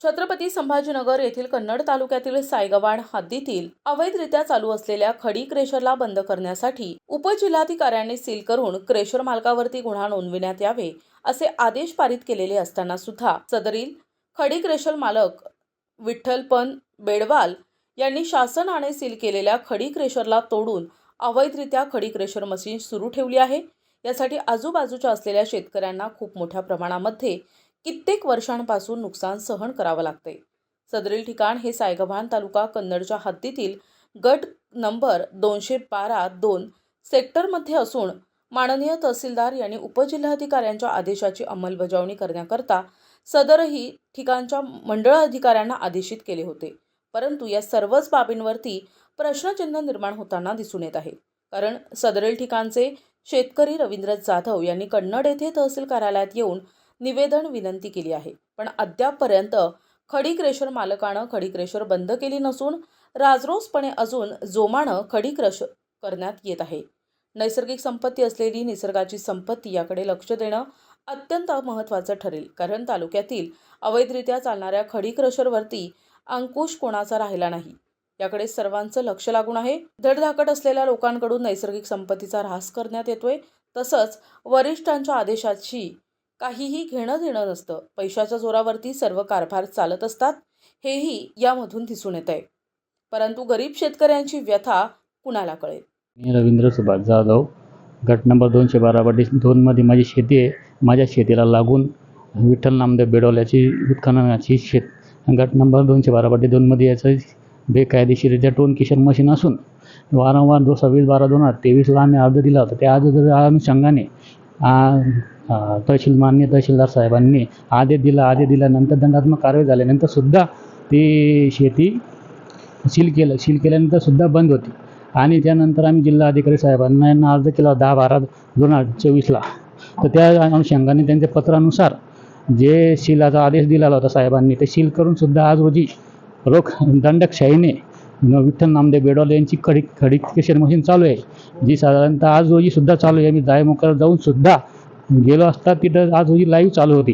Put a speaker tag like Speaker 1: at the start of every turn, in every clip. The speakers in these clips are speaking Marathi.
Speaker 1: छत्रपती संभाजीनगर येथील कन्नड तालुक्यातील सायगव्हाण हद्दीतील अवैधरित्या चालू असलेल्या खडी क्रेशरला बंद करण्यासाठी उपजिल्हाधिकाऱ्यांनी सील करून क्रेशर मालकावरती गुन्हा नोंदविण्यात यावे असे आदेश पारित केलेले असताना सुद्धा सदरील खडी क्रेशर मालक विठ्ठलपन बेडवाल यांनी शासनाने सील केलेल्या खडी क्रेशरला तोडून अवैधरित्या खडी क्रेशर मशीन सुरू ठेवली आहे। यासाठी आजूबाजूच्या असलेल्या शेतकऱ्यांना खूप मोठ्या प्रमाणामध्ये कित्येक वर्षांपासून नुकसान सहन करावं लागते। सदरील ठिकाण हे सायगव्हाण तालुका कन्नडच्या हद्दीतील गट नंबर 212-2 सेक्टरमध्ये असून माननीय तहसीलदार यांनी उपजिल्हाधिकाऱ्यांच्या आदेशाची अंमलबजावणी करण्याकरता सदरही ठिकाणच्या मंडळ अधिकाऱ्यांना आदेशित केले होते। परंतु या सर्वच बाबींवरती प्रश्नचिन्ह निर्माण होताना दिसून येत आहे। कारण सदरील ठिकाणचे शेतकरी रवींद्र जाधव यांनी कन्नड येथे तहसील कार्यालयात येऊन निवेदन विनंती केली आहे, पण अद्यापपर्यंत खडी क्रेशर मालकानं खडी क्रेशर बंद केली नसून राजरोसपणे अजून जोमानं खडी क्रेशर करण्यात येत आहे। नैसर्गिक संपत्ती असलेली निसर्गाची संपत्ती याकडे लक्ष देणं अत्यंत महत्त्वाचं ठरेल, कारण तालुक्यातील अवैधरित्या चालणाऱ्या खडी क्रेशरवरती अंकुश कोणाचा राहिला नाही। याकडे सर्वांचं लक्ष लागून आहे। धडधाकट असलेल्या लोकांकडून नैसर्गिक संपत्तीचा ऱ्हास करण्यात येतोय। तसंच वरिष्ठांच्या आदेशाची काहीही घेणं देणं नसतं। पैशाच्या जोरावरती सर्व कारभार चालत असतात, हेही यामधून दिसून येत आहे। परंतु गरीब शेतकऱ्यांची व्यथा कुणाला कळेल।
Speaker 2: मी रवींद्र सुभाष जाधव, गट नंबर 212-2 मध्ये माझी शेती आहे। माझ्या शेतीला लागून विठ्ठल नामदेव बेडवाल्याची उत्खननाची गट नंबर 212-2 मध्ये याचं बेकायदेशीरित्या टोन किशर मशीन असून वारंवार 20/12/2023ला आम्ही अर्ज दिला होता। त्या अनुषंगाने माननीय तहसीलदार साहेबांनी आदेश दिल्यानंतर दंडात्मक कारवाई झाल्यानंतर सुद्धा ती शेती सील केल्यानंतर सुद्धा बंद होती। आणि त्यानंतर आम्ही जिल्हाधिकारी साहेबांना अर्ज केला 10/12/2024ला। तर त्या अनुषंगाने त्यांच्या पत्रानुसार जे सीलाचा आदेश दिलेला होता साहेबांनी, ते सील करून सुद्धा आज रोजी रोख दंडकशाहीने विठ्ठल नामदेव बेडवाल यांची खडी क्रेशर मशीन चालू आहे, जी साधारणतः आज रोजी सुद्धा चालू आहे। आम्ही जायमुखाला जाऊन सुद्धा गेलो असता तिथं आज रोजी लाईव्ह चालू होती।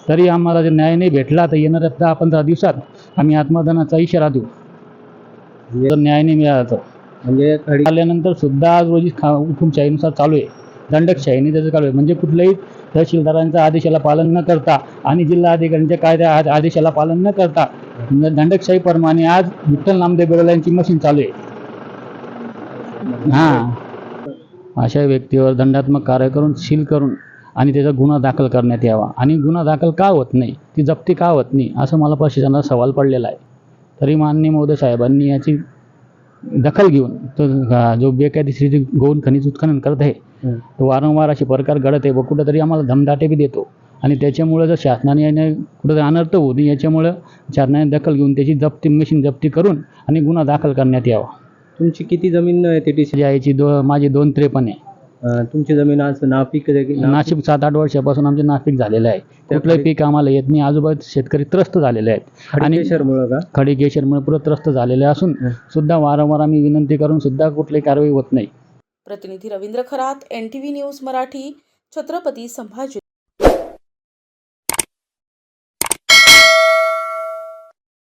Speaker 2: तरी आम्हाला जर न्याय नाही भेटला तर येणाऱ्या 10-15 दिवसात आम्ही आत्मदानाचा इशारा देऊ। जर न्याय नाही मिळाला तर म्हणजे आल्यानंतर सुद्धा आज रोजी हुकुमशाहीनुसार चालू आहे, दंडकशाहीने त्याचं चालू आहे। म्हणजे कुठल्याही तहसीलदारांच्या आदेशाला पालन न करता आणि जिल्हाधिकाऱ्यांच्या कायद्या आदेशाला पालन न करता दंडकशाहीप्रमाणे आज विठ्ठल नामदेव बेडवाल यांची मशीन चालू आहे। अशा व्यक्तीवर दंडात्मक कारवाई करून सील करून आणि त्याचा गुन्हा दाखल करण्यात यावा। आणि गुन्हा दाखल का होत नाही, ती जप्ती का होत नाही, असं मला प्रशासनाला सवाल पडलेला आहे। तरी माननीय महोदय साहेबांनी याची दखल घेऊन तो जो बेकायदेशीर गौण खनिज उत्खनन करत आहे तो वारंवार असे प्रकार घडत आहे व कुठंतरी आम्हाला धमदाटे बी देतो। आणि त्याच्यामुळे जर शासनाने कुठं अनर्थ होऊ नये याच्यामुळं शासनाने दखल घेऊन त्याची मशीन जप्ती करून आणि गुन्हा दाखल करण्यात यावा।
Speaker 3: तुमची किती जमीन आहे ती
Speaker 2: याची माझी 253 आहे।
Speaker 3: तुमची जमीन आज नापीक
Speaker 2: नाशिक 7-8 वर्षापासून आमचे नापीक झालेलं आहे। कुठलंही पीक आम्हाला येत नाही। आजूबाजू शेतकरी त्रस्त झालेले आहेत आणि खडी क्रेशरमुळे पुढे त्रस्त झालेले असून सुद्धा वारंवार आम्ही विनंती करून सुद्धा कुठलीही कारवाई होत नाही।
Speaker 1: प्रतिनिधी रवींद्र खरात, NTV न्यूज मराठी, छत्रपती संभाजी।